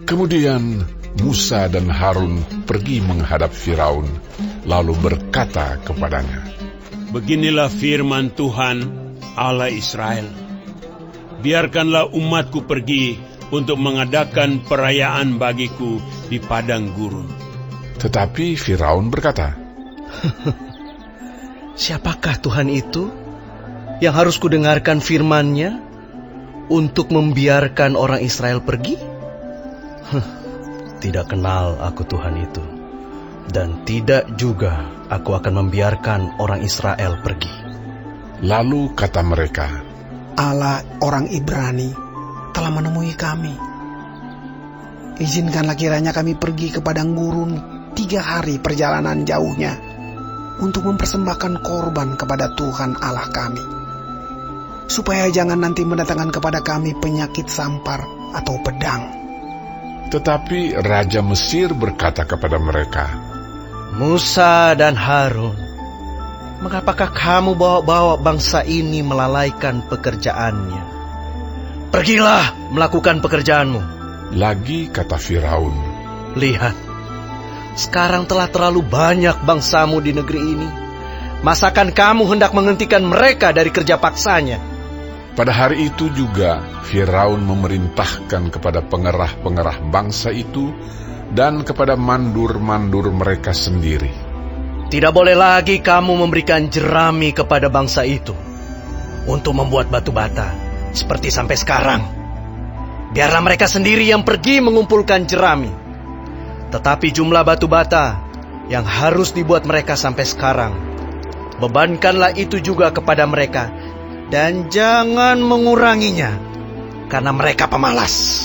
Kemudian Musa dan Harun pergi menghadap Firaun, lalu berkata kepadanya, "Beginilah firman Tuhan Allah Israel. Biarkanlah umatku pergi untuk mengadakan perayaan bagiku di padang gurun." Tetapi Firaun berkata, "Siapakah Tuhan itu yang harus kudengarkan firman-Nya untuk membiarkan orang Israel pergi? Tidak kenal aku Tuhan itu, dan tidak juga aku akan membiarkan orang Israel pergi." Lalu kata mereka, Allah orang Ibrani telah menemui kami. Izinkanlah kiranya kami pergi ke padang gurun 3 hari perjalanan jauhnya untuk mempersembahkan korban kepada Tuhan Allah kami, supaya jangan nanti mendatangkan kepada kami penyakit sampar atau pedang. Tetapi Raja Mesir berkata kepada mereka, "Musa dan Harun, mengapakah kamu bawa-bawa bangsa ini melalaikan pekerjaannya? Pergilah melakukan pekerjaanmu." Lagi kata Firaun, "Lihat, sekarang telah terlalu banyak bangsamu di negeri ini. Masakan kamu hendak menghentikan mereka dari kerja paksanya?" Pada hari itu juga Firaun memerintahkan kepada pengerah-pengerah bangsa itu dan kepada mandur-mandur mereka sendiri, "Tidak boleh lagi kamu memberikan jerami kepada bangsa itu untuk membuat batu bata seperti sampai sekarang. Biarlah mereka sendiri yang pergi mengumpulkan jerami. Tetapi jumlah batu bata yang harus dibuat mereka sampai sekarang, bebankanlah itu juga kepada mereka, dan jangan menguranginya, karena mereka pemalas.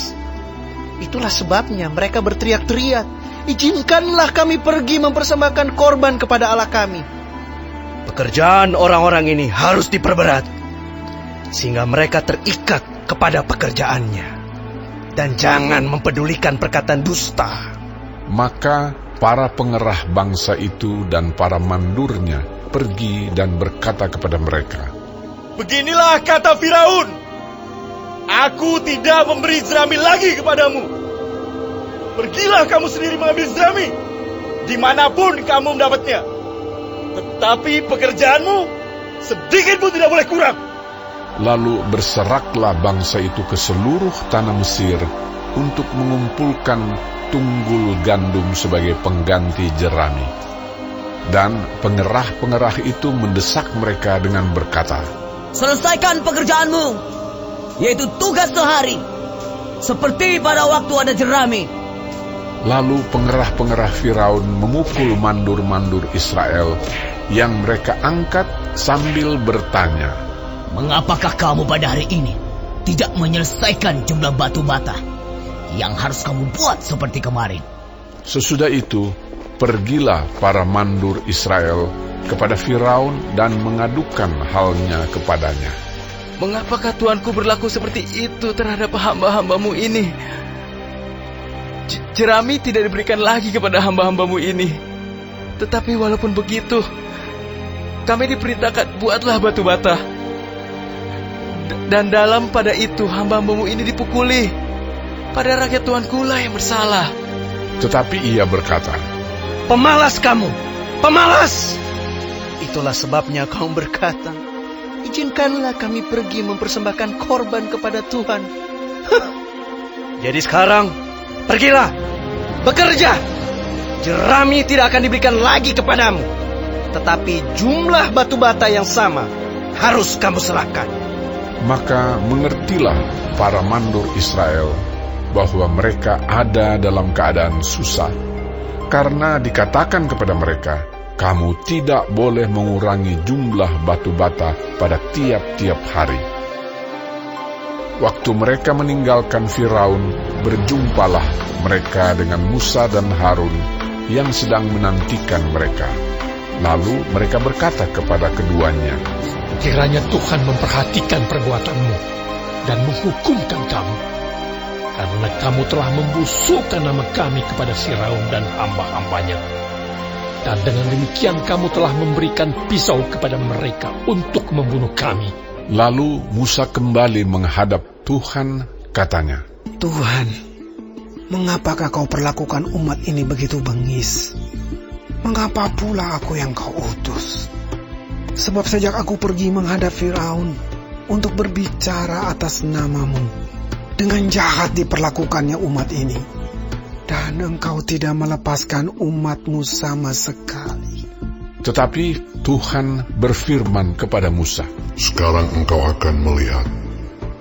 Itulah sebabnya mereka berteriak-teriak, 'Izinkanlah kami pergi mempersembahkan korban kepada Allah kami.' Pekerjaan orang-orang ini harus diperberat, sehingga mereka terikat kepada pekerjaannya, dan jangan mempedulikan perkataan dusta." Maka para pengerah bangsa itu dan para mandurnya pergi dan berkata kepada mereka, "Beginilah kata Firaun, aku tidak memberi jerami lagi kepadamu. Pergilah kamu sendiri mengambil jerami, dimanapun kamu mendapatnya. Tetapi pekerjaanmu sedikit pun tidak boleh kurang." Lalu berseraklah bangsa itu ke seluruh tanah Mesir untuk mengumpulkan tunggul gandum sebagai pengganti jerami. Dan pengerah-pengerah itu mendesak mereka dengan berkata, "Selesaikan pekerjaanmu, yaitu tugas sehari, seperti pada waktu ada jerami." Lalu pengerah-pengerah Firaun memukul mandur-mandur Israel yang mereka angkat sambil bertanya, "Mengapakah kamu pada hari ini tidak menyelesaikan jumlah batu bata yang harus kamu buat seperti kemarin?" Sesudah itu, pergilah para mandur Israel kepada Firaun dan mengadukan halnya kepadanya. "Mengapakah Tuanku berlaku seperti itu terhadap hamba-hambamu ini? Jerami tidak diberikan lagi kepada hamba-hambamu ini. Tetapi walaupun begitu, kami diperintahkan buatlah batu bata. Dan dalam pada itu hamba-hambamu ini dipukuli. Pada rakyat Tuanku lah yang bersalah." Tetapi ia berkata, "Pemalas kamu, pemalas! Itulah sebabnya kamu berkata, 'Izinkanlah kami pergi mempersembahkan korban kepada Tuhan.' Jadi sekarang, pergilah, bekerja. Jerami tidak akan diberikan lagi kepadamu, tetapi jumlah batu bata yang sama harus kamu serahkan." Maka mengertilah para mandur Israel bahwa mereka ada dalam keadaan susah, karena dikatakan kepada mereka, "Kamu tidak boleh mengurangi jumlah batu bata pada tiap-tiap hari." Waktu mereka meninggalkan Firaun, berjumpalah mereka dengan Musa dan Harun yang sedang menantikan mereka. Lalu mereka berkata kepada keduanya, "Kiranya Tuhan memperhatikan perbuatanmu dan menghukumkan kamu, karena kamu telah membusukkan nama kami kepada Firaun dan hamba-hambanya. Dan dengan demikian kamu telah memberikan pisau kepada mereka untuk membunuh kami." Lalu Musa kembali menghadap Tuhan, katanya, Tuhan, Mengapakah kau perlakukan umat ini begitu bengis? Mengapa pula aku yang kau utus? Sebab sejak aku pergi menghadap Firaun untuk berbicara atas namamu, dengan jahat diperlakukannya umat ini, dan engkau tidak melepaskan umatmu sama sekali. Tetapi Tuhan berfirman kepada Musa, Sekarang engkau akan melihat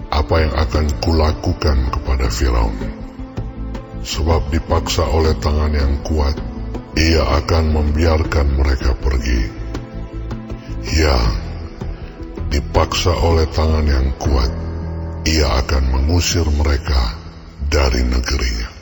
apa yang akan kulakukan kepada Firaun. Sebab dipaksa oleh tangan yang kuat, ia akan membiarkan mereka pergi. Ya, dipaksa oleh tangan yang kuat, ia akan mengusir mereka dari negerinya.